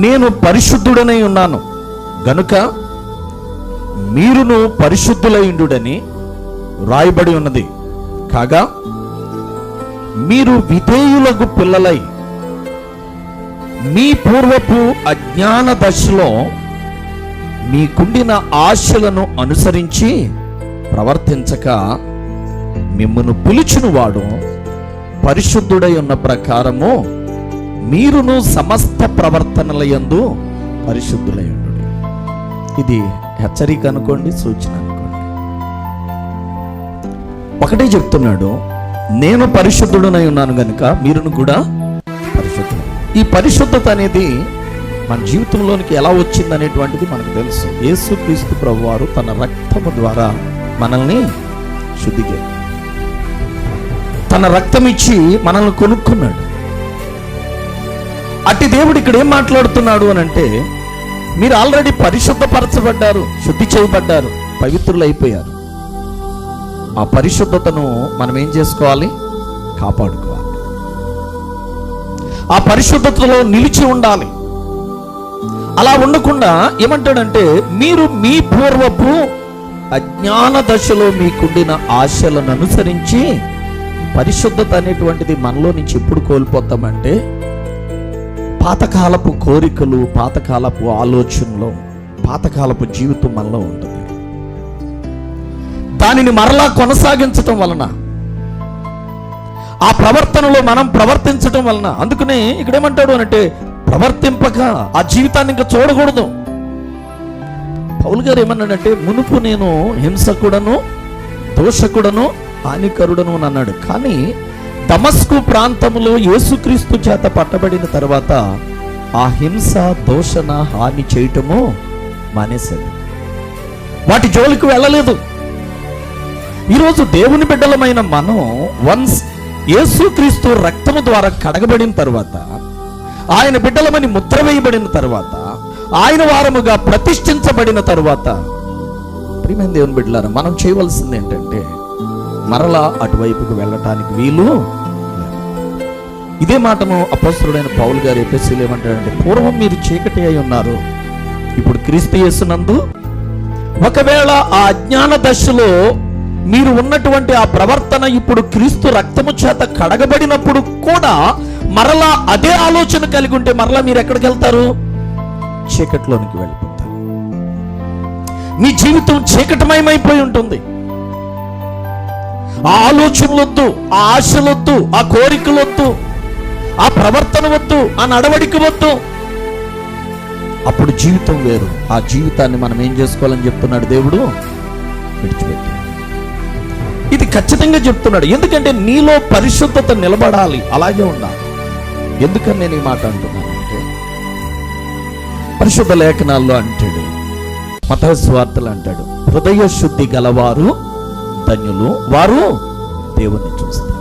నేను పరిశుద్ధుడనై ఉన్నాను గనుక మీరును పరిశుద్ధులైండుడని రాయబడి ఉన్నది. కాగా మీరు విధేయులకు పిల్లలై మీ పూర్వపు అజ్ఞాన దశలో మీకుండిన ఆశలను అనుసరించి ప్రవర్తించక మిమ్మును పిలుచునువాడు పరిశుద్ధుడై ఉన్న ప్రకారము మీరును సమస్త ప్రవర్తనలయందు పరిశుద్ధులై ఉండు. ఇది హెచ్చరిక అనుకోండి, సూచన అనుకోండి. ఒకటే చెప్తున్నాడు, నేను పరిశుద్ధుడనై ఉన్నాను గనుక మీరును కూడా పరిశుద్ధులు. ఈ పరిశుద్ధత అనేది మన జీవితంలోనికి ఎలా వచ్చింది అనేటువంటిది మనకు తెలుసు. యేసుక్రీస్తు ప్రభువారు తన రక్తము ద్వారా మనల్ని శుద్ధి చేశాడు. తన రక్తం ఇచ్చి మనల్ని కొనుక్కున్నాడు. అట్టి దేవుడు ఇక్కడ ఏం మాట్లాడుతున్నాడు అని అంటే, మీరు ఆల్రెడీ పరిశుద్ధపరచబడ్డారు, శుద్ధి చేయబడ్డారు, పవిత్రులు అయిపోయారు. ఆ పరిశుద్ధతను మనం ఏం చేసుకోవాలి? కాపాడుకోవాలి. ఆ పరిశుద్ధతలో నిలిచి ఉండాలి. అలా ఉండకుండా ఏమంటాడంటే, మీరు మీ పూర్వపు అజ్ఞాన దశలో మీకుండిన ఆశలను అనుసరించి, పరిశుద్ధత అనేటువంటిది మనలో నుంచి ఎప్పుడు కోల్పోతామంటే, పాతకాలపు కోరికలు, పాతకాలపు ఆలోచనలు, పాతకాలపు జీవితం మనలో ఉంటుంది. దానిని మరలా కొనసాగించటం వలన, ఆ ప్రవర్తనలో మనం ప్రవర్తించటం వలన, అందుకనే ఇక్కడ ఏమంటాడు అంటే, ప్రవర్తింపక ఆ జీవితాన్ని ఇంకా చూడకూడదు. పౌలు గారు ఏమన్నాడంటే, మునుపు నేను హింసకుడను, దోషకుడను, హానికరుడను అని అన్నాడు. కానీ దమస్కు ప్రాంతంలో యేసుక్రీస్తు చేత పట్టబడిన తర్వాత ఆ హింస, దోషణ, హాని చేయటము మానేశాడు. వాటి జోలికి వెళ్ళలేదు. ఈరోజు దేవుని బిడ్డలమైన మనం వన్స్ యేసుక్రీస్తు రక్తము ద్వారా కడగబడిన తర్వాత, ఆయన బిడ్డలమని ముద్ర వేయబడిన తర్వాత, ఆయన వారముగా ప్రతిష్ఠించబడిన తర్వాత, ప్రియమైన దేవుని బిడ్డలారా, మనం చేయవలసింది ఏంటంటే, మరలా అటువైపుకు వెళ్ళటానికి వీలు. ఇదే మాటను అపోస్తలుడైన పౌలు గారు ఎఫెసీయులో ఏమంటాడంటే, పూర్వం మీరు చీకటి అయి ఉన్నారు, ఇప్పుడు క్రీస్తు యేసునందు. ఒకవేళ ఆ అజ్ఞాన దశలో మీరు ఉన్నటువంటి ఆ ప్రవర్తన ఇప్పుడు క్రీస్తు రక్తము చేత కడగబడినప్పుడు కూడా మరలా అదే ఆలోచన కలిగి ఉంటే, మరలా మీరు ఎక్కడికి వెళ్తారు? చీకటిలోనికి వెళ్ళిపోతారు. మీ జీవితం చీకటమయమైపోయి ఉంటుంది. ఆ ఆలోచనలొద్దు, ఆ ఆశలొద్దు, ఆ కోరికలొద్దు, ఆ ప్రవర్తన వద్దు, ఆ నడవడిక వద్దు. అప్పుడు జీవితం వేరు. ఆ జీవితాన్ని మనం ఏం చేసుకోవాలని చెప్తున్నాడు దేవుడు? విడిచిపెట్టి. ఇది ఖచ్చితంగా చెప్తున్నాడు. ఎందుకంటే నీలో పరిశుద్ధత నిలబడాలి, అలాగే ఉండాలి. ఎందుకని నేను ఈ మాట అంటున్నానంటే, పరిశుద్ధ లేఖనాల్లో అంటాడు, మత్తయి సువార్తలు అంటాడు, హృదయ శుద్ధి గలవారు ధన్యులు, వారు దేవుణ్ణి చూస్తారు.